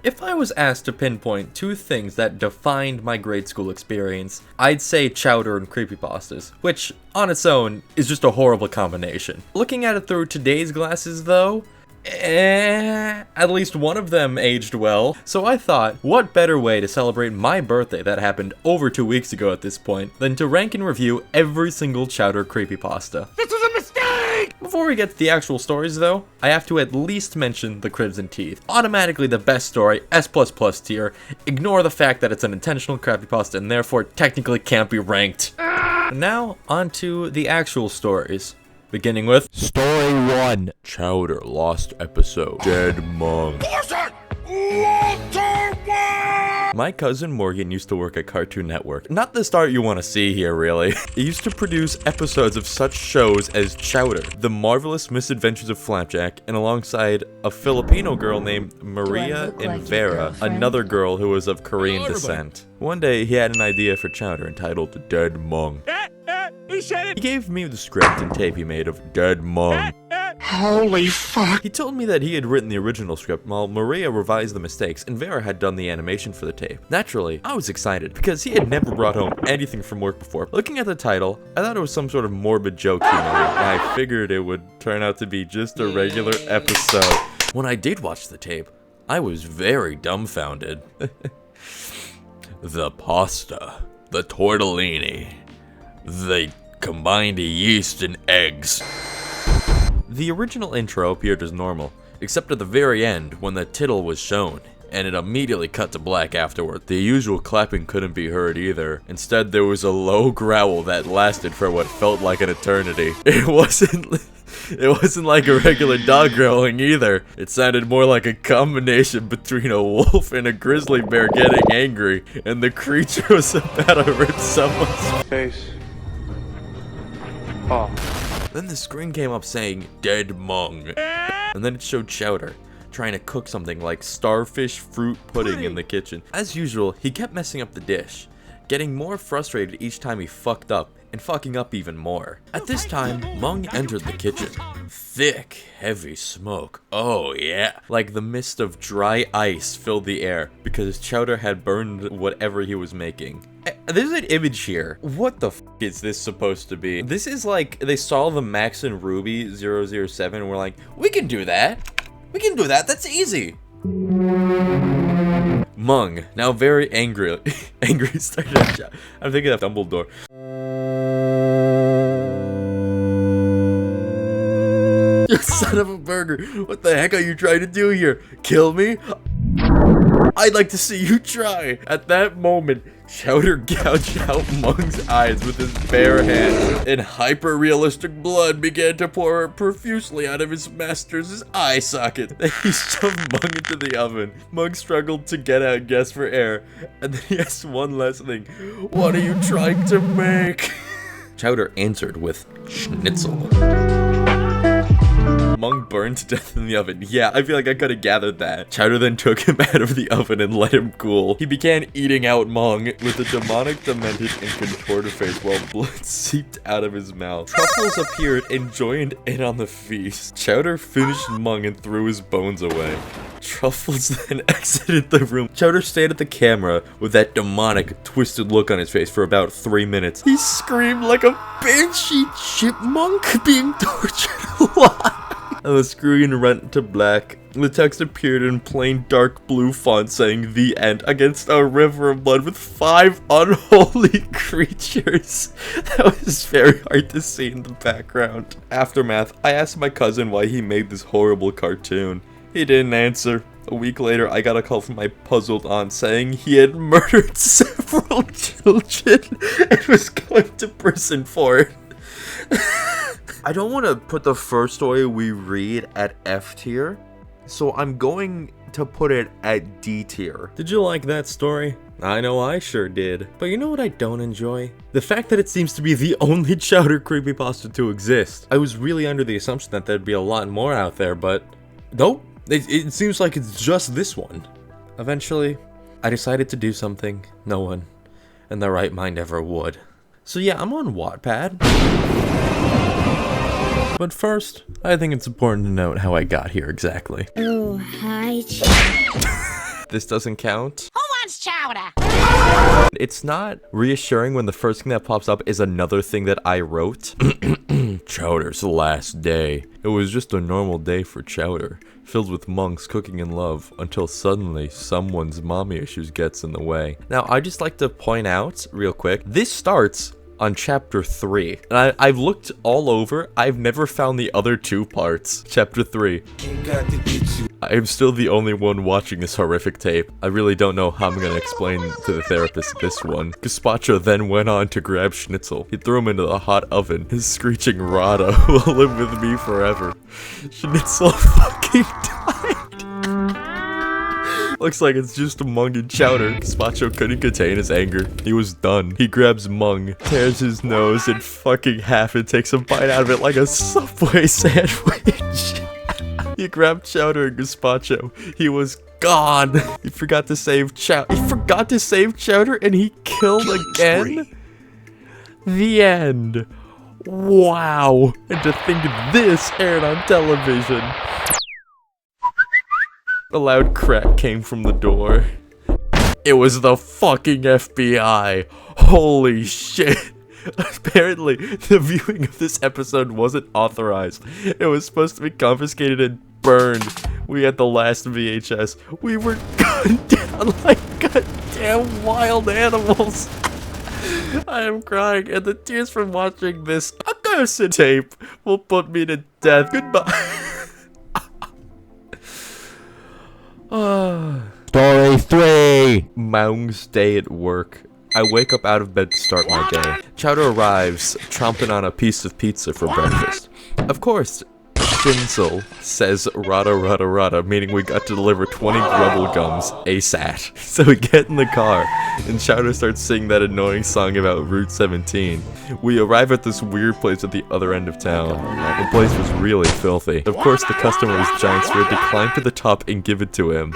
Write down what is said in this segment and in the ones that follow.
If I was asked to pinpoint two things that defined my grade school experience, I'd say Chowder and creepypastas, which, on its own, is just a horrible combination. Looking at it through today's glasses, though, at least one of them aged well. So I thought, what better way to celebrate my birthday that happened over 2 weeks ago at this point, than to rank and review every single Chowder creepypasta. This was a mistake! Before we get to the actual stories though, I have to at least mention the Crimson Teeth. Automatically the best story, S++ tier. Ignore the fact that it's an intentional creepypasta and therefore technically can't be ranked. Now, on to the actual stories. Beginning with Story 1. Chowder Lost Episode. Dead Monk. My cousin Morgan used to work at Cartoon Network. Not the start you want to see here, really. He used to produce episodes of such shows as Chowder, The Marvelous Misadventures of Flapjack, and alongside a Filipino girl named Maria and Vera, another girl who was of Korean descent. One day, he had an idea for Chowder entitled Dead Monk. He said it! He gave me the script and tape he made of Dead Monk. Holy fuck! He told me that he had written the original script while Maria revised the mistakes and Vera had done the animation for the tape. Naturally, I was excited because he had never brought home anything from work before. Looking at the title, I thought it was some sort of morbid joke he made, and I figured it would turn out to be just a regular episode. When I did watch the tape, I was very dumbfounded. The pasta, the tortellini, they combined yeast and eggs. The original intro appeared as normal, except at the very end when the title was shown, and it immediately cut to black afterward. The usual clapping couldn't be heard either. Instead, there was a low growl that lasted for what felt like an eternity. It wasn't like a regular dog growling either. It sounded more like a combination between a wolf and a grizzly bear getting angry, and the creature was about to rip someone's face. Oh. Then the screen came up saying, Dead Monk. And then it showed Chowder trying to cook something like starfish fruit pudding in the kitchen. As usual, he kept messing up the dish, getting more frustrated each time he fucked up, and fucking up even more. At this time, Mung entered the kitchen. Thick, heavy smoke. Oh yeah. Like the mist of dry ice filled the air because Chowder had burned whatever he was making. There's an image here. What the f is this supposed to be? This is like, they saw the Max and Ruby 007 and were like, we can do that. We can do that. That's easy. Mung, now very angry, started to shout. I'm thinking of Dumbledore. You son of a burger! What the heck are you trying to do here? Kill me? I'd like to see you try! At that moment, Chowder gouged out Mung's eyes with his bare hands, and hyper-realistic blood began to pour profusely out of his master's eye socket. Then he shoved Mung into the oven. Mung struggled to get out and gasp for air, and then he asked one last thing. What are you trying to make? Chowder answered with schnitzel. Mung burned to death in the oven. Yeah, I feel like I could have gathered that. Chowder then took him out of the oven and let him cool. He began eating out Mung with a demonic, demented, and contorted face while blood seeped out of his mouth. Truffles appeared and joined in on the feast. Chowder finished Mung and threw his bones away. Truffles then exited the room. Chowder stayed at the camera with that demonic, twisted look on his face for about 3 minutes. He screamed like a banshee chipmunk being tortured alive. And the screen went to black. The text appeared in plain dark blue font saying "The End" against a river of blood with 5 unholy creatures. That was very hard to see in the background. Aftermath. I asked my cousin why he made this horrible cartoon. He didn't answer. A week later, I got a call from my puzzled aunt saying he had murdered several children and was going to prison for it. I don't want to put the first story we read at F tier, so I'm going to put it at D tier. Did you like that story? I know I sure did. But you know what I don't enjoy? The fact that it seems to be the only Chowder creepypasta to exist. I was really under the assumption that there'd be a lot more out there, but nope. It seems like it's just this one. Eventually, I decided to do something no one in their right mind ever would. So yeah, I'm on Wattpad. But first, I think it's important to note how I got here exactly. Oh, hi, This doesn't count. Who wants chowder? It's not reassuring when the first thing that pops up is another thing that I wrote. Chowder's last day. It was just a normal day for Chowder, filled with monks cooking in love, until suddenly someone's mommy issues gets in the way. Now, I just like to point out real quick, this starts on chapter 3. And I've looked all over. I've never found the other 2 parts. Chapter 3. I am still the only one watching this horrific tape. I really don't know how I'm gonna explain to the therapist this one. Gazpacho then went on to grab Schnitzel. He threw him into the hot oven. His screeching Rada will live with me forever. Schnitzel fucking died. Looks like it's just Mung and Chowder. Gazpacho couldn't contain his anger. He was done. He grabs Mung, tears his nose in fucking half, and takes a bite out of it like a Subway sandwich. He grabbed Chowder and Gazpacho. He was gone. He forgot to save Chowder. He forgot to save Chowder, and he killed again. The end. Wow. And to think this aired on television. A loud crack came from the door. It was the fucking FBI. Holy shit. Apparently, the viewing of this episode wasn't authorized. It was supposed to be confiscated and burned. We had the last VHS. We were gunned down like goddamn wild animals. I am crying, and the tears from watching this accursed tape will put me to death. Goodbye. Story 3. Mung's day at work. I wake up out of bed to start my day. Chowder arrives, chomping on a piece of pizza for breakfast. Of course, Schnitzel says rada rada rada, meaning we got to deliver 20 grubble gums ASAP. So we get in the car, and Chowder starts singing that annoying song about Route 17. We arrive at this weird place at the other end of town. The place was really filthy. Of course, the customer was giant, so we had to climb to the top and give it to him.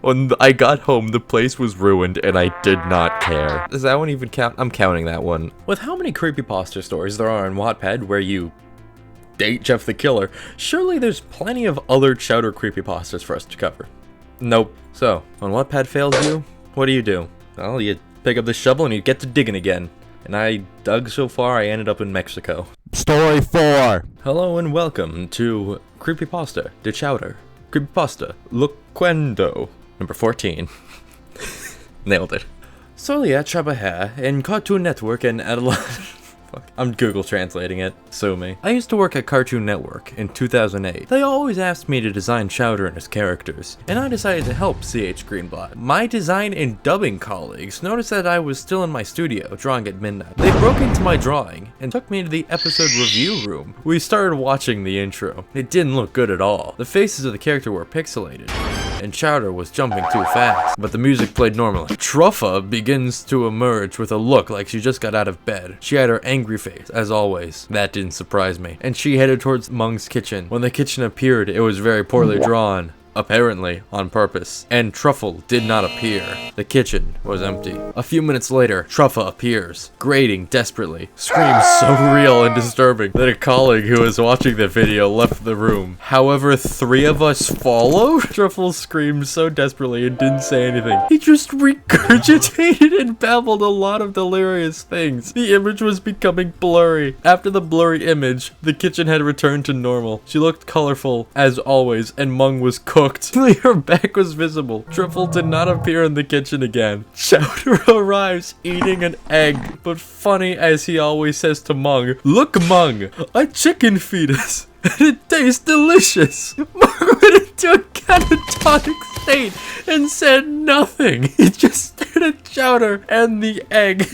When I got home, the place was ruined, and I did not care. Does that one even count? I'm counting that one. With how many creepypasta stories there are on Wattpad where you date Jeff the Killer, surely there's plenty of other Chowder creepypastas for us to cover. Nope. So, when Wattpad fails you, what do? Well, you pick up the shovel and you get to digging again. And I dug so far, I ended up in Mexico. Story 4. Hello and welcome to Creepypasta de Chowder. Creepypasta Loquendo, number 14. Nailed it. Solia Trabaja in Cartoon Network and Adelaide. Fuck. I'm Google translating it. Sue me. I used to work at Cartoon Network in 2008. They always asked me to design Chowder and his characters, and I decided to help CH Greenblatt. My design and dubbing colleagues noticed that I was still in my studio, drawing at midnight. They broke into my drawing and took me to the episode review room. We started watching the intro. It didn't look good at all. The faces of the character were pixelated, and Chowder was jumping too fast, but the music played normally. Truffa begins to emerge with a look like she just got out of bed. She had her angry face, as always. That didn't surprise me. And she headed towards Mung's kitchen. When the kitchen appeared, it was very poorly drawn. Apparently, on purpose. And Truffle did not appear. The kitchen was empty. A few minutes later, Truffa appears, grating desperately. Screams so real and disturbing that a colleague who was watching the video left the room. However, 3 of us followed? Truffle screamed so desperately and didn't say anything. He just regurgitated and babbled a lot of delirious things. The image was becoming blurry. After the blurry image, the kitchen had returned to normal. She looked colorful, as always, and Mung was cooked. Her back was visible. Truffle did not appear in the kitchen again. Chowder arrives eating an egg, but funny as he always says to Mung, "Look, Mung, a chicken fetus, and it tastes delicious." Mung went into a catatonic state and said nothing. He just stared at Chowder and the egg.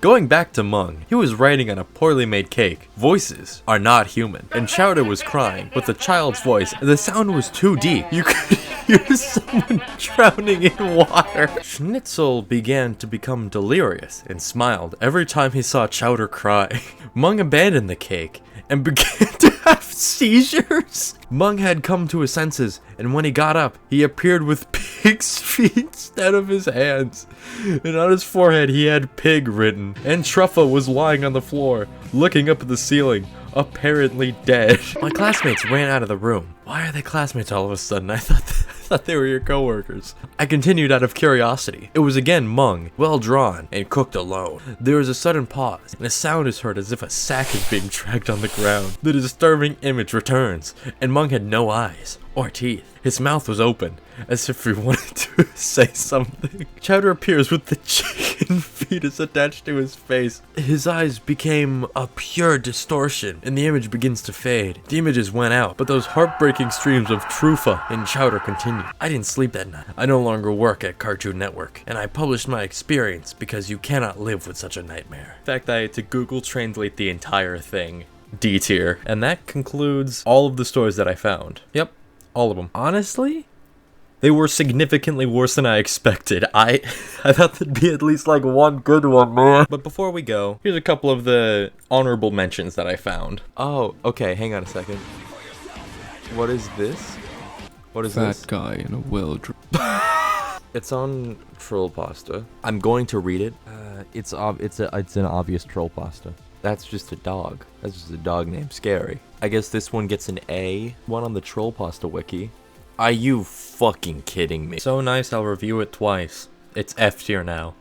Going back to Mung, he was writing on a poorly made cake. Voices are not human. And Chowder was crying with a child's voice. The sound was too deep. You could hear someone drowning in water. Schnitzel began to become delirious and smiled every time he saw Chowder cry. Mung abandoned the cake and began to have seizures. Mung had come to his senses, and when he got up, he appeared with pig's feet instead of his hands. And on his forehead, he had pig written. And Truffa was lying on the floor, looking up at the ceiling, apparently dead. My classmates ran out of the room. Why are they classmates all of a sudden? I thought they were your coworkers. I continued out of curiosity. It was again Mung, well drawn, and cooked alone. There is a sudden pause, and a sound is heard as if a sack is being dragged on the ground. The disturbing image returns, and Mung had no eyes or teeth. His mouth was open, as if he wanted to say something. Chowder appears with the chicken fetus attached to his face. His eyes became a pure distortion, and the image begins to fade. The images went out, but those heartbreaking streams of Trufa and Chowder continued. I didn't sleep that night. I no longer work at Cartoon Network, and I published my experience because you cannot live with such a nightmare. In fact, I had to Google translate the entire thing. D tier. And that concludes all of the stories that I found. Yep. All of them. Honestly, they were significantly worse than I expected. I thought there'd be at least like one good one, man. But before we go, here's a couple of the honorable mentions that I found. Oh, okay, hang on a second. What is this? What is this? Fat guy in a well. It's on Creepypasta. I'm going to read it. It's an obvious Creepypasta. That's just a dog. That's just a dog named Scary. I guess this one gets an A. One on the Creepypasta wiki. Are you fucking kidding me? So nice, I'll review it twice. It's F tier now.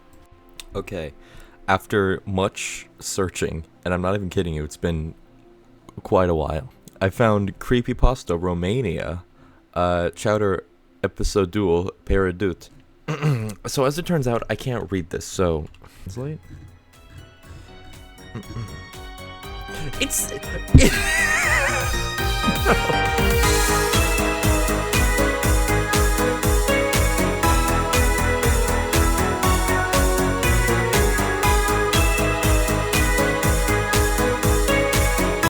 Okay. After much searching, and I'm not even kidding you, it's been quite a while, I found Creepypasta Romania, Chowder Episodul Peridut. So as it turns out, I can't read this, so... Translate? It's...